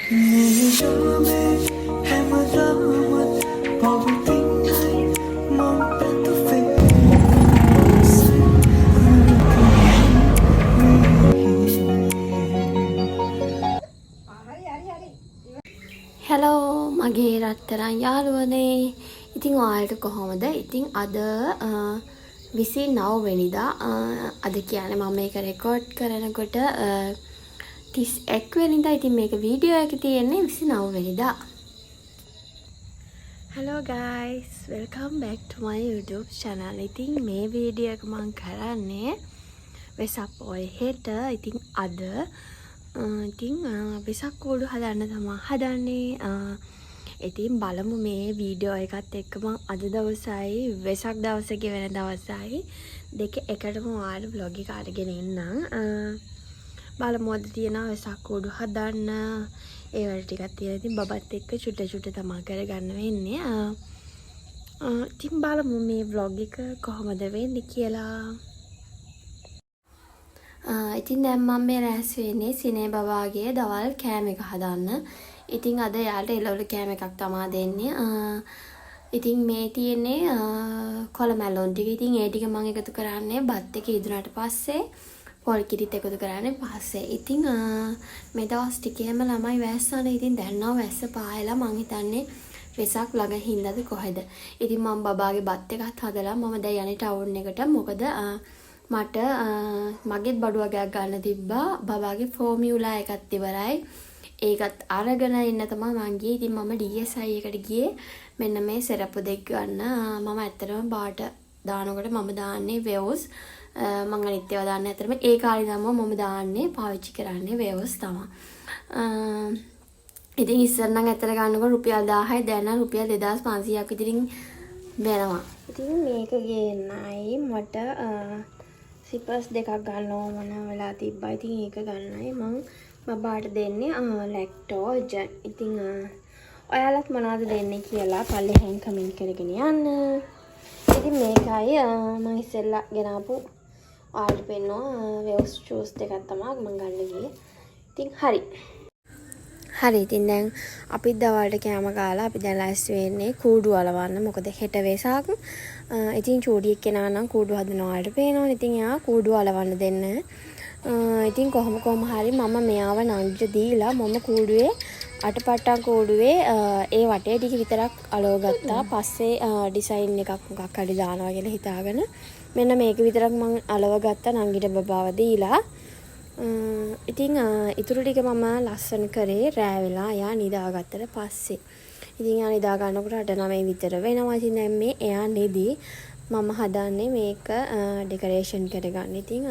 Hello මගේ රත්තරන් යාළුවනේ. ඉතින් ඔයාලට කොහොමද? ඉතින් අද 29 වෙනිදා අද කියන්නේ මම මේක රෙකෝඩ් කරනකොට 31 වෙනිදා. ඉතින් මේක වීඩියෝ එක තියෙන්නේ 29 වෙනිදා. Hello guys, welcome back to my YouTube channel. ඉතින් මේ වීඩියෝ එක මම කරන්නේ වෙසක් පොහොය හෙට. ඉතින් අද ඉතින් වෙසක් කූඩු හදන්න තමයි හදන්නේ. ඉතින් බලමු මේ වීඩියෝ එකත් එක්ක මම අද දවසයි වෙසක් දවසේ වෙන දවසයි දෙක එකටම ඔයාලට vlog එක අරගෙන එන්නම්. බලමු අද තියෙන වෙසක් කූඩු හදන්න ඒ වල ටිකක් තියෙන. ඉතින් බබත් එක්ක චුට්ට තමයි කරගන්න වෙන්නේ. ඉතින් බලමු මේ vlog එක කොහොමද වෙන්නේ කියලා. ඉතින් දැන් මම මේ රැස් වෙන්නේ සිනේ බබාගේ දවල් කෑම එක හදන්න. ඉතින් අද යාළුවට එළවලු කෑම එකක් තමයි දෙන්නේ. ඉතින් මේ තියෙන්නේ කොළ මැලොන් ටික. ඉතින් ඒ ටික මම එකතු කරන්නේ බත් එක ඉදුණාට පස්සේ පොල් කිරිත් එකතු කරන්නේ පස්සේ. ඉතින් මේ දවස් ටිකේම ළමයි වැස්සන. ඉතින් දැන් නම් වැස්ස පායලා මං හිතන්නේ වෙසක් ළඟ හින්දාද කොහෙද. ඉතින් මම බබාගේ බත් එකත් හදලා මම දැන් යන්නේ ටවුන් එකට. මොකද මට මගෙත් බඩු වගේක් ගන්න තිබ්බා. බබාගේ ෆෝමියුලා එකත් ඉවරයි. ඒකත් අරගෙන ඉන්න තමයි මං ගියේ. ඉතින් මම DSI එකට ගියේ මෙන්න මේ සෙරප්පු දෙක ගන්න. මම ඇත්තටම බාට දානකොට මම දාන්නේ වේවුස්. මම අනිත් ඒවා දාන්නේ ඇත්තටම ඒ කාලේ තමයි මම දාන්නේ පාවිච්චි කරන්නේ වේවුස් තමයි. ඉතින් ඉස්සර නම් ඇත්තට ගන්නකොට රුපියල් 1000යි දැන් නම් රුපියල් 2500ක් විතරින් වෙනවා. ඉතින් මේක ගේන්නයි මට සිපර්ස් දෙකක් ගන්න ඕන වෙලා තිබ්බා. ඉතින් ඒක ගන්නයි මම බබාට දෙන්නේ ලැක්ටෝජන්. ඉතින් ඔයාලත් මොනවද දෙන්නේ කියලා පල්ලෙහෙන් කමෙන්ට් කරගෙන යන්න. ඉතින් මේකයි මම ඉස්සෙල්ලා ගෙනාපු ඔයාලට පෙන්නනවා වේව්ස් ජූස් දෙකක් තමයි මම ගන්න ගියේ. ඉතින් හරි. ඉතින් දැන් අපි දවල්ට කෑම කාලා අපි දැන් ලෑස්ති වෙන්නේ කූඩු අලවන්න. මොකද හෙට වෙසක්. ඉතින් චූඩි එක්කෙනා නම් කූඩු හදනවාට පේනවනේ. ඉතින් එයා කූඩු අලවන්න දෙන්න. ඉතින් කොහොම හරි මම මෙයාව නංගිට දීලා මම කූඩුවේ අටපට්ටම් කූඩුවේ ඒ වටේ ටික විතරක් අලව ගත්තා. පස්සේ ඩිසයින් එකක් මොකක් හරි දානවා කියලා හිතාගෙන මෙන්න මේක විතරක් මම අලව ගත්තා නංගිට බබාව දීලා. ඉතින් ඉතුරු ටික මම ලස්සන කරේ රෑ වෙලා එයා නිදාගත්තට පස්සේ. ඉතින් එයා නිදා ගන්නකොට 8-9 විතර වෙනවා. ඉතින් දැන් මේ එයා නිදි මම හදන්නේ මේක ඩෙකරේෂන් කරගන්න. ඉතින්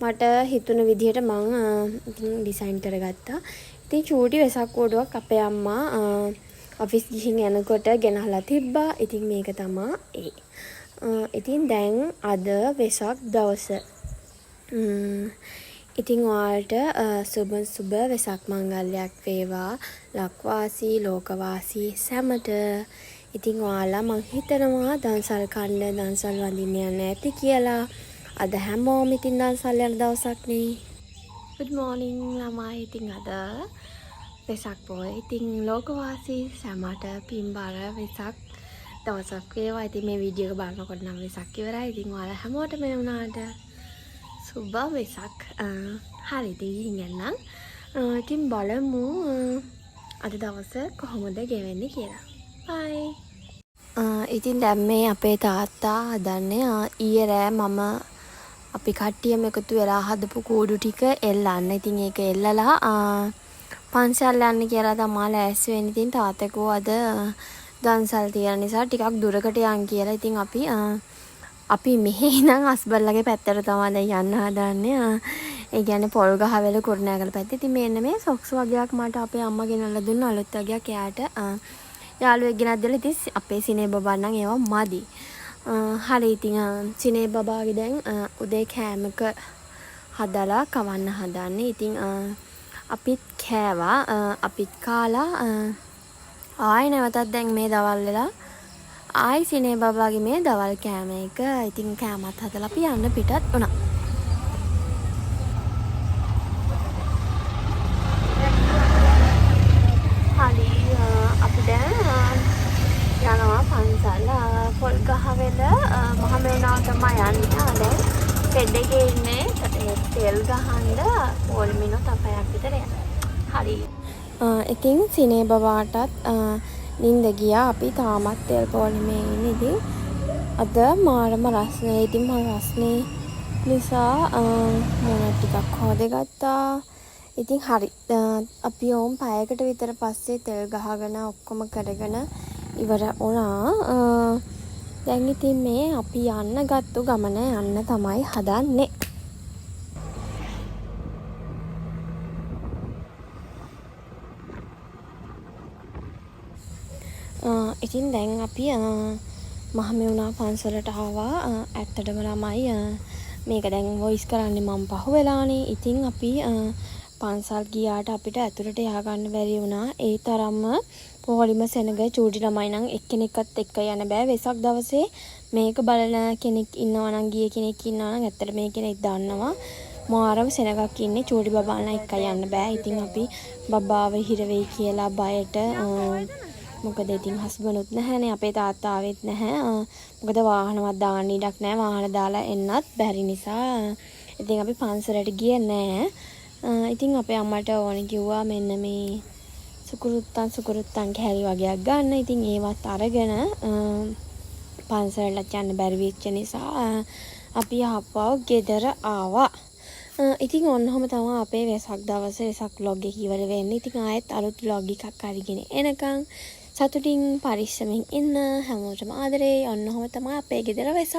මට හිතුණ විදිහට මම ඩිසයින් කරගත්තා. ඉතින් චූටි වෙසක් කෝඩුවක් අපේ අම්මා ඔෆිස් ගිහින් යනකොට ගෙනහලා තිබ්බා. ඉතින් මේක තමයි ඒ. ඉතින් දැන් අද වෙසක් දවස. ඉතින් ඔයාලට සුබ වෙසක් මංගල්‍යයක් වේවා. ලක්වාසී ලෝකවාසී සැමට. ඉතින් ඔයාලා මං හිතනවා දන්සල් කන්න දන්සල් වඳින්න යන්න ඇති කියලා. අද හැමෝම ඉතින් දන්සල් යන දවසක් නේ. good morning ළමයි. ඉතින් අද වෙසක් පොහොය. ඉතින් ලෝකවාසී සැමට පින්බර වෙසක් දවසක් වේවා. ඉතින් මේ වීඩියෝ එක බලනකොට නම් වෙසක් ඉවරයි. ඉතින් ඔයාලා හැමෝටම මේ වුණාට සුබ වෙසක්. හරි ඉතින් යන්නම්. ඉතින් බලමු අද දවස කොහොමද ගෙවෙන්නේ කියලා. bye. ඉතින් දැන් මේ අපේ තාත්තා හදන්නේ ඊයේ රෑ මම අපි කට්ටියම එකතු වෙලා හදපු කූඩු ටික එල්ලන්න. ඉතින් ඒක එල්ලලා පන්සල් යන්න කියලා තමයි ලෑස්ති වෙන්නේ. ඉතින් තාත්තා කිව්වා අද දන්සල් තියෙන නිසා ටිකක් දුරකට යන් කියලා. ඉතින් අපි මෙහි ඉඳන් අස්බල්ලගේ පැත්තට තමයි දැන් යන්න හදන්නේ. ඒ කියන්නේ පොල් ගහවෙල කුරුණෑගල පැත්තේ. ඉතින් මෙන්න මේ සොක්ස් වගේක් මට අපේ අම්මා ගෙනල්ලා දුන්න අලුත් වගේක් එයාට යාළුවෙක් ගෙනත් දෙලා. ඉතින් අපේ සිනේ බබා නම් ඒවා මදි. හරි ඉතින් සිනේ බබාගේ දැන් උදේ කෑමක හදලා කවන්න හදන්නේ. ඉතින් අපිත් කෑවා. අපිත් කාලා ආයි නැවතත් දැන් මේ දවල් වෙලා ආයි සිනේ බබාගේ මේ දවල් කෑම එක. ඉතින් කෑමත් හදලා අපි යන්න පිටත් වුණා. ඉතින් සිනේ බවාටත් නින්ද ගියා. අපි තාමත් තෙල් පොලිමේ ඉන්නේ. ඉතින් අද මාරම රස්නේ. ඉතින් මම රස්නේ නිසා මොන ටිකක් හොදගත්තා. ඉතින් හරි. අපි ඕම් පැයකට විතර පස්සේ තෙල් ගහගෙන ඔක්කොම කරගෙන ඉවර වුණා. දැන් ඉතින් මේ අපි යන්න ගත්තු ගමන යන්න තමයි හදන්නේ. ඉතින් දැන් අපි මහමෙවුනා පන්සලට ආවා. ඇත්තටම ළමයි මේක දැන් වොයිස් කරන්නේ මම පහුවෙලානේ. ඉතින් අපි පන්සල් ගියාට අපිට ඇතුළට යහගන්න බැරි වුණා. ඒ තරම්ම පොලිම සෙනග චූටි ළමයි නම් එක්කෙනෙක්වත් එක්ක යන්න බෑ. වෙසක් දවසේ මේක බලන කෙනෙක් ඉන්නවා නම් ගිය කෙනෙක් ඉන්නවා නම් ඇත්තට මේ කෙනෙක් දන්නවා. මාරම සෙනගක් ඉන්නේ චූටි බබාලා එක්ක යන්න බෑ. ඉතින් අපි බබාව හිර වෙයි කියලා බයට මොකද ඉතින් හස්බන්ඩ්ුත් නැහැනේ අපේ තාත්තා ආවෙත් නැහැ. මොකද වාහනවත් දාන්න ඉඩක් නැහැ. වාහන දාලා එන්නත් බැරි නිසා ඉතින් අපි පන්සලට ගියේ නැහැ. ඉතින් අපේ අම්මට ඕනේ කිව්වා මෙන්න මේ සුකුරුත්තන් කැරි වගේක් ගන්න. ඉතින් ඒවත් අරගෙන පන්සලට යන්න බැරි වෙච්ච නිසා අපි ආපහු ගෙදර ආවා. ඉතින් ඔන්නෝම තමයි අපේ වෙසක් දවසේ වෙසක් vlog එක ඉවර වෙන්නේ. ඉතින් ආයෙත් අලුත් vlog එකක් අරගෙන එනකන් සතුටින් පරිස්සමින් ඉන්න හැමෝටම ආදරේ. ඔන්නෝම තමයි අපේ ගෙදර වෙසක්